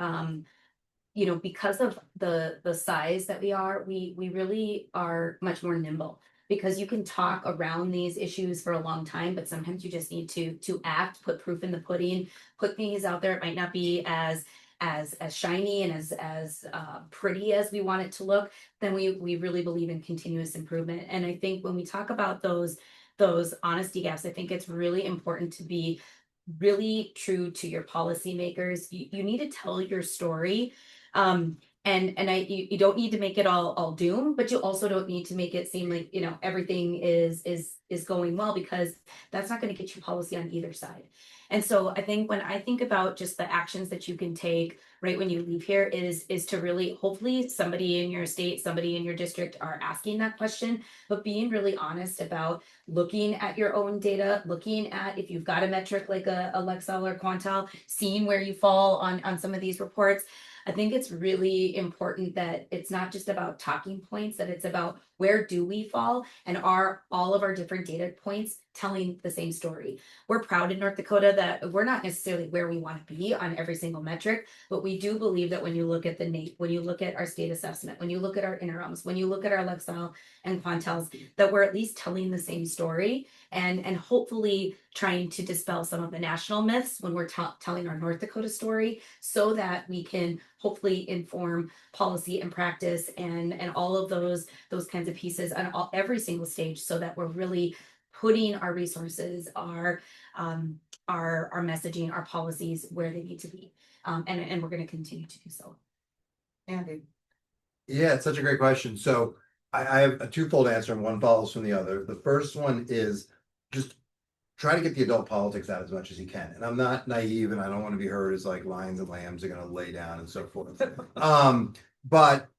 you know, because of the size that we are, we really are much more nimble, because you can talk around these issues for a long time, but sometimes you just need to act, put proof in the pudding, put things out there. It might not be as shiny and as pretty as we want it to look. Then we really believe in continuous improvement. And I think when we talk about those honesty gaps, I think it's really important to be really true to your policymakers. You need to tell your story. You don't need to make it all doom, but you also don't need to make it seem like, you know, everything is going well, because that's not going to get you policy on either side. And so I think when I think about just the actions that you can take right when you leave here is to really, hopefully somebody in your state, somebody in your district are asking that question, but being really honest about looking at your own data, looking at if you've got a metric like a Lexel or Quantile, seeing where you fall on some of these reports. I think it's really important that it's not just about talking points, that it's about where do we fall, and are all of our different data points telling the same story. We're proud in North Dakota that we're not necessarily where we want to be on every single metric, but we do believe that when you look at the NAEP, when you look at our state assessment, when you look at our interims, when you look at our Lexel and Quantiles, that we're at least telling the same story, and hopefully trying to dispel some of the national myths when we're telling our North Dakota story, so that we can hopefully inform policy and practice and all of those kinds of pieces on every single stage, so that we're really putting our resources, our messaging, our policies where they need to be. And we're going to continue to do so. Andy. Yeah, it's such a great question. So I have a twofold answer, and one follows from the other. The first one is just try to get the adult politics out as much as you can. And I'm not naive, and I don't want to be heard as like lions and lambs are going to lay down and so forth. But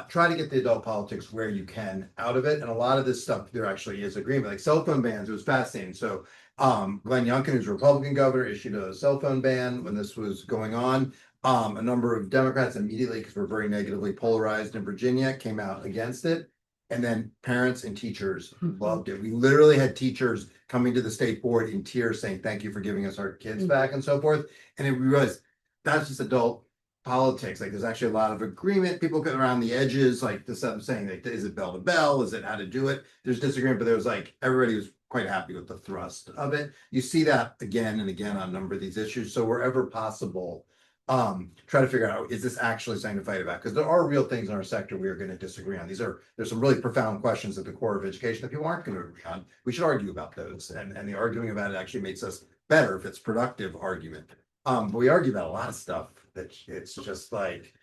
try to get the adult politics where you can out of it. And a lot of this stuff, there actually is agreement. Like cell phone bans, it was fascinating. So Glenn Youngkin, who's a Republican governor, issued a cell phone ban when this was going on. A number of Democrats immediately, because we're very negatively polarized in Virginia, came out against it. And then parents and teachers loved it. We literally had teachers coming to the state board in tears saying, thank you for giving us our kids back and so forth. And it was, that's just adult politics. Like there's actually a lot of agreement. People get around the edges, like this I'm saying, like, is it bell to bell? Is it how to do it? There's disagreement, but there was like, everybody was quite happy with the thrust of it. You see that again and again on a number of these issues. So wherever possible, try to figure out, is this actually something to fight about? Because there are real things in our sector we are going to disagree on. There's some really profound questions at the core of education that people aren't going to agree on. We should argue about those, and the arguing about it actually makes us better if it's productive argument. But we argue about a lot of stuff that it's just like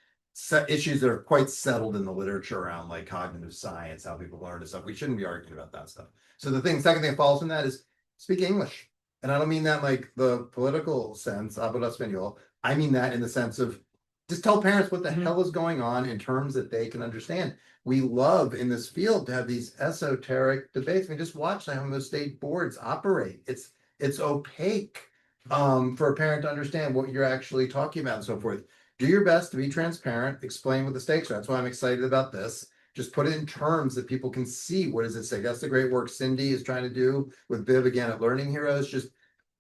issues that are quite settled in the literature around like cognitive science, how people learn and stuff. We shouldn't be arguing about that stuff. So second thing that follows from that is speak English. And I don't mean that like the political sense, hablo español. I mean that in the sense of just tell parents what the Mhm. hell is going on in terms that they can understand. We love in this field to have these esoteric debates. We just watch how most state boards operate. It's opaque for a parent to understand what you're actually talking about and so forth. Do your best to be transparent, explain what the stakes are. That's why I'm excited about this. Just put it in terms that people can see what is at stake. That's the great work Cindy is trying to do with Viv again at Learning Heroes. Just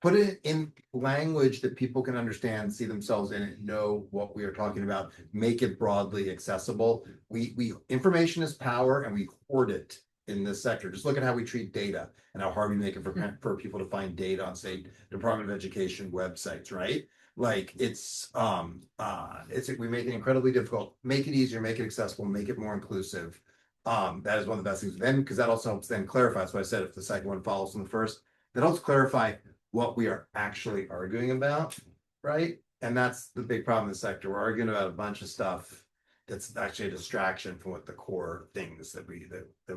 put it in language that people can understand, see themselves in it, know what we are talking about, make it broadly accessible. We information is power, and we hoard it in this sector. Just look at how we treat data and how hard we make it for people to find data on state Department of Education websites, right? Like we make it incredibly difficult, make it easier, make it accessible, make it more inclusive. That is one of the best things then, because that also helps then clarify. That's why I said if the second one follows from the first, that helps clarify what we are actually arguing about, right? And that's the big problem in the sector. We're arguing about a bunch of stuff that's actually a distraction from what the core things that we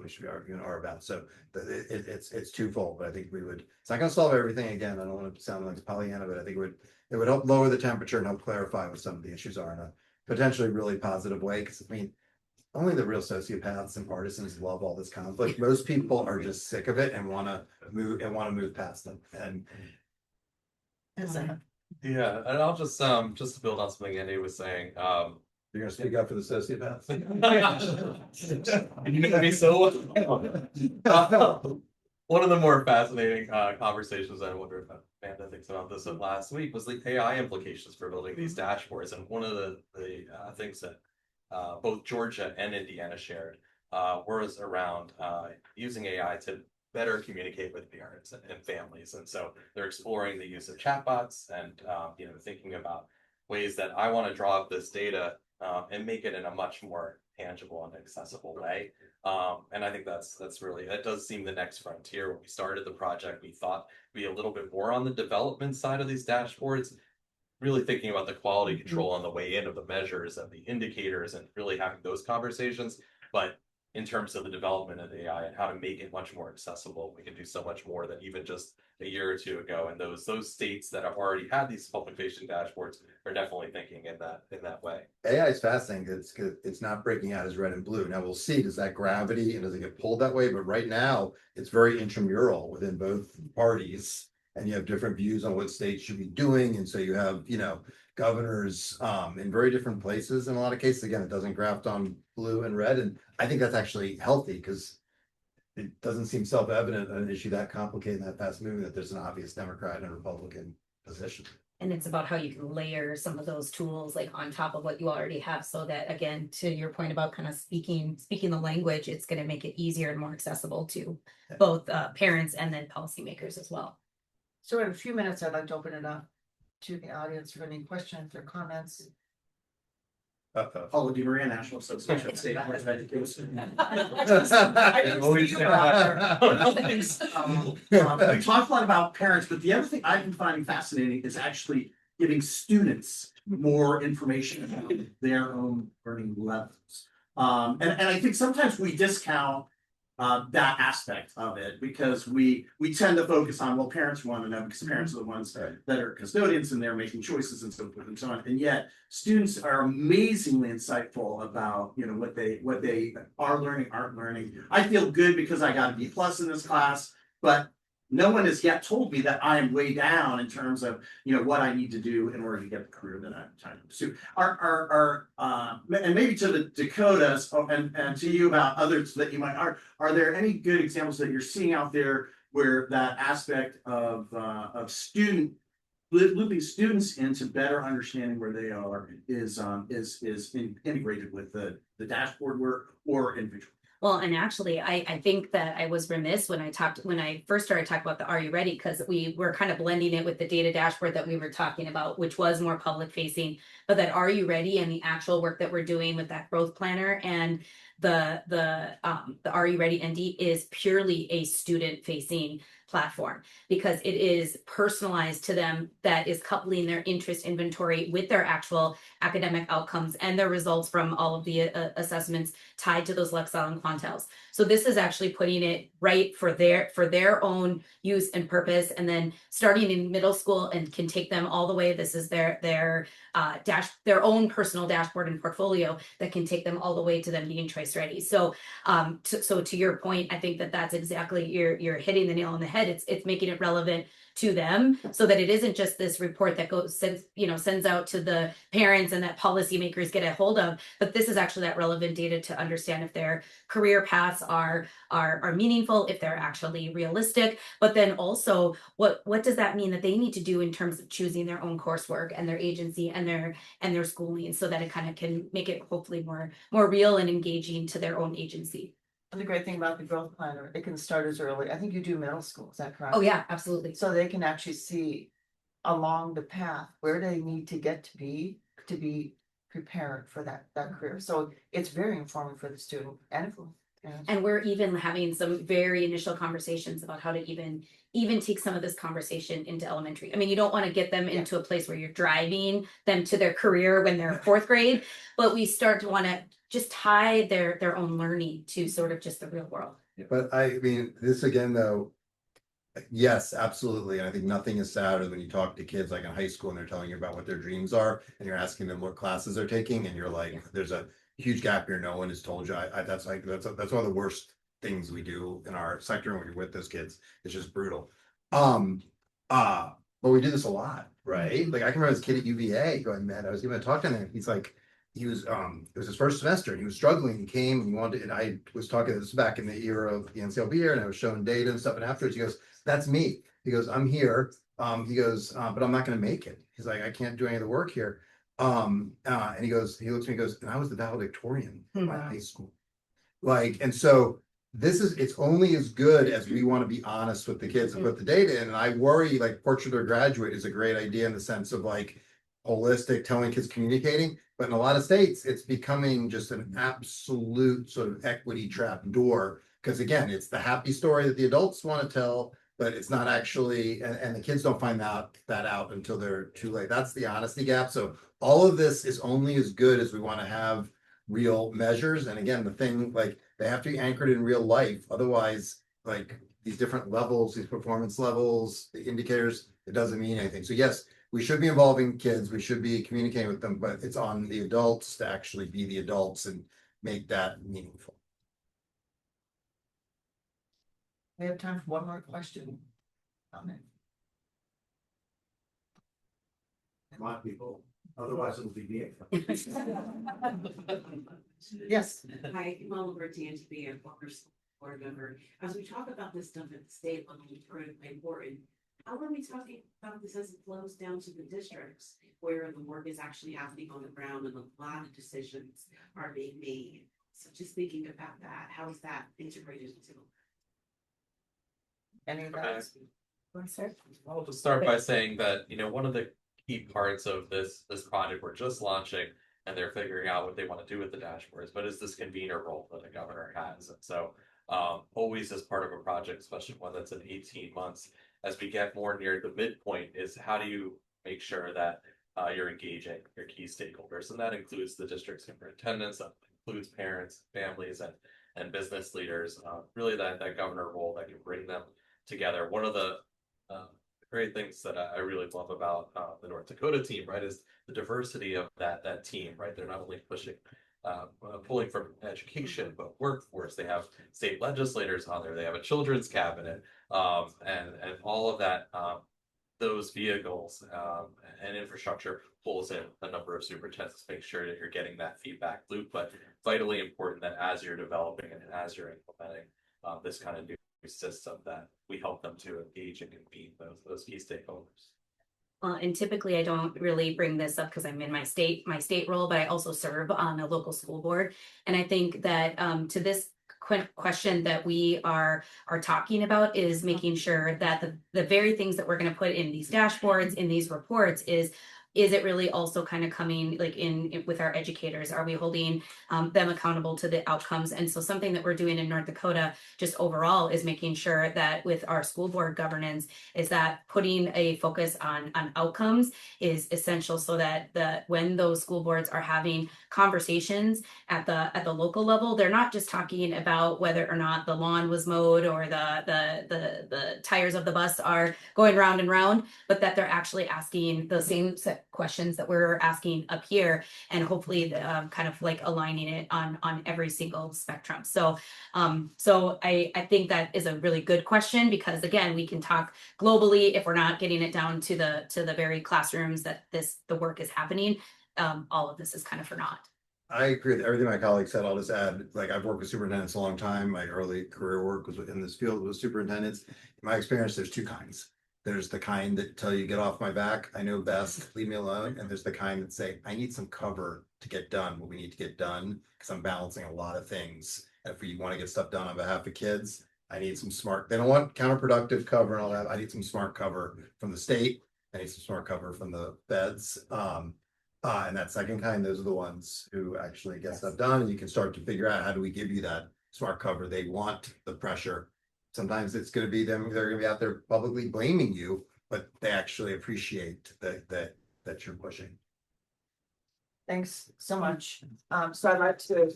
should be arguing are about. So it's twofold, but I think it's not going to solve everything. Again, I don't want to sound like Pollyanna, but I think it would help lower the temperature and help clarify what some of the issues are in a potentially really positive way. Because I mean, only the real sociopaths and partisans love all this conflict. Most people are just sick of it and want to move past them. And Yeah, and I'll just to build on something Andy was saying, you're gonna speak up for the sociopaths. you know me so well. One of the more fascinating conversations, I wonder if Amanda thinks about this, of last week was the AI implications for building these dashboards. And one of the things that both Georgia and Indiana shared was around using AI to better communicate with parents and families. And so they're exploring the use of chatbots and thinking about ways that I want to draw up this data and make it in a much more tangible and accessible way. And I think that does seem the next frontier. When we started the project, we thought we'd be a little bit more on the development side of these dashboards, really thinking about the quality control on the way in of the measures and the indicators and really having those conversations. But in terms of the development of AI and how to make it much more accessible, we can do so much more than even just a year or two ago. And those states that have already had these public facing dashboards are definitely thinking in that way. AI is fascinating. It's not breaking out as red and blue. Now we'll see, does that gravity and does it get pulled that way? But right now it's very intramural within both parties. And you have different views on what states should be doing. And so you have, governors in very different places in a lot of cases. Again, it doesn't graft on blue and red. And I think that's actually healthy because it doesn't seem self-evident on an issue that complicated and that fast moving that there's an obvious Democrat and Republican position. And it's about how you can layer some of those tools like on top of what you already have, so that, again, to your point about kind of speaking the language, it's going to make it easier and more accessible to both parents and then policymakers as well. So in a few minutes, I'd like to open it up to the audience for any questions or comments. Paula DeMaria, National Association of State Boards of Education. We talked a lot about parents, but the other thing I've been finding fascinating is actually giving students more information about their own learning levels. And I think sometimes we discount that aspect of it because we tend to focus on, well, parents want to know because parents are the ones that are custodians and they're making choices and so forth and so on. And yet students are amazingly insightful about what they are learning, aren't learning. I feel good because I got a B+ in this class, but no one has yet told me that I am way down in terms of what I need to do in order to get the career that I'm trying to pursue. And maybe to the Dakotas and to you about others that you might are there any good examples that you're seeing out there where that aspect of looping students into better understanding where they are is integrated with the dashboard work or individual? Well, and actually, I think that I was remiss when I first started talking about the Are You Ready? Because we were kind of blending it with the data dashboard that we were talking about, which was more public facing, but that Are You Ready and the actual work that we're doing with that growth planner and the Are You Ready ND is purely a student facing platform, because it is personalized to them, that is coupling their interest inventory with their actual academic outcomes and their results from all of the assessments tied to those Lexile and Quantiles. So this is actually putting it right for their own use and purpose, and then starting in middle school and can take them all the way. This is their own personal dashboard and portfolio that can take them all the way to them being choice ready. So to your point, I think that's exactly, you're hitting the nail on the head. It's making it relevant to them, so that it isn't just this report that sends out to the parents and that policymakers get a hold of, but this is actually that relevant data to understand if their career paths are meaningful, if they're actually realistic, but then also what does that mean that they need to do in terms of choosing their own coursework and their agency and their schooling, so that it kind of can make it hopefully more real and engaging to their own agency. And the great thing about the growth planner, it can start as early, I think you do middle school, is that correct? Oh yeah, absolutely. So they can actually see along the path where they need to get to be prepared for that career. So it's very informative for the student and for parents. And we're even having some very initial conversations about how to even take some of this conversation into elementary. I mean, you don't want to get them into a place where you're driving them to their career when they're fourth grade, but we start to want to just tie their own learning to sort of just the real world. But I mean, this again, though, yes, absolutely. And I think nothing is sadder than when you talk to kids like in high school and they're telling you about what their dreams are, and you're asking them what classes they're taking, and you're like, there's a huge gap here. No one has told you. That's one of the worst things we do in our sector when you're with those kids. It's just brutal. But we do this a lot, right? Like I can remember this kid at UVA going, man, I was giving a talk to him. He's like, it was his first semester and he was struggling. He came and he wanted, and I was talking, this back in the era of the NCLB year, and I was showing data and stuff. And afterwards he goes, that's me. He goes, I'm here. He goes, but I'm not going to make it. He's like, I can't do any of the work here. And he goes, he looks at me and goes, and I was the valedictorian in my high school. Like, and so it's only as good as we want to be honest with the kids and put the data in. And I worry, like, portrait or graduate is a great idea in the sense of like holistic, telling kids, communicating. But in a lot of states, it's becoming just an absolute sort of equity trap door. Because again, it's the happy story that the adults want to tell, but it's not actually, and the kids don't find that out until they're too late. That's the honesty gap. So all of this is only as good as we want to have real measures. And again, the thing, like, they have to be anchored in real life. Otherwise, like, these different levels, these performance levels, the indicators, it doesn't mean anything. So yes, we should be involving kids, we should be communicating with them, but it's on the adults to actually be the adults and make that meaningful. We have time for one more question. Comment. Come on, people, otherwise it'll be me. Yes. Hi, I'm Oliver Danby, a former school board member. As we talk about this stuff at the state level, it's critically important. How are we talking about this as it flows down to the districts where the work is actually happening on the ground and a lot of decisions are being made? So just thinking about that, how is that integrated into? Any of that? I'll just start by saying that, one of the key parts of this project we're just launching, and they're figuring out what they want to do with the dashboards, but is this convener role that the governor has. And so always as part of a project, especially one that's in 18 months, as we get more near the midpoint, is how do you make sure that you're engaging your key stakeholders? And that includes the district superintendents, that includes parents, families, and business leaders, really that governor role that can bring them together. One of the great things that I really love about the North Dakota team, right, is the diversity of that team, right? They're not only pulling from education, but workforce. They have state legislators on there. They have a children's cabinet, and all of that. Those vehicles and infrastructure pulls in a number of superintendents to make sure that you're getting that feedback loop. But vitally important that as you're developing and as you're implementing this kind of new system, that we help them to engage and convene those key stakeholders. And typically I don't really bring this up because I'm in my state role, but I also serve on a local school board. And I think that to this question that we are talking about is making sure that the very things that we're going to put in these dashboards, in these reports, is is it really also kind of coming like in with our educators? Are we holding them accountable to the outcomes? And so something that we're doing in North Dakota just overall is making sure that with our school board governance is that putting a focus on outcomes is essential, so that when those school boards are having conversations at the local level, they're not just talking about whether or not the lawn was mowed or the tires of the bus are going round and round, but that they're actually asking the same set questions that we're asking up here, and hopefully kind of like aligning it on every single spectrum. So I think that is a really good question, because again, we can talk globally if we're not getting it down to the very classrooms that the work is happening. All of this is kind of for naught. I agree with everything my colleague said. I'll just add, like, I've worked with superintendents a long time. My early career work was in this field with superintendents. In my experience, there's two kinds. There's the kind that tell you, get off my back, I know best, leave me alone. And there's the kind that say, I need some cover to get done what we need to get done, because I'm balancing a lot of things. And if we want to get stuff done on behalf of kids, I need some smart, they don't want counterproductive cover and all that. I need some smart cover from the state. I need some smart cover from the feds. And that second kind, those are the ones who actually get stuff done, and you can start to figure out, how do we give you that smart cover? They want the pressure. Sometimes it's going to be them, they're going to be out there publicly blaming you, but they actually appreciate that you're pushing. Thanks so much. So I'd like to.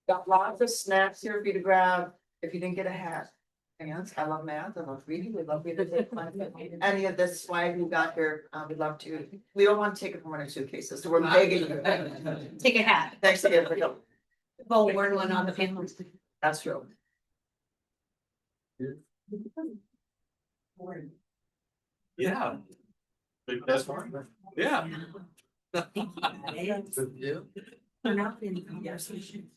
Got lots of snacks here for you to grab if you didn't get a hat. And I love math, I love reading, we love reading. Any of this swag you got here, we'd love to. We don't want to take it from one or two cases, so we're begging you. Take a hat. Thanks again for coming. Well, we're one on the panel. That's true. Yeah. Big best one. Yeah. They're not in the conversation.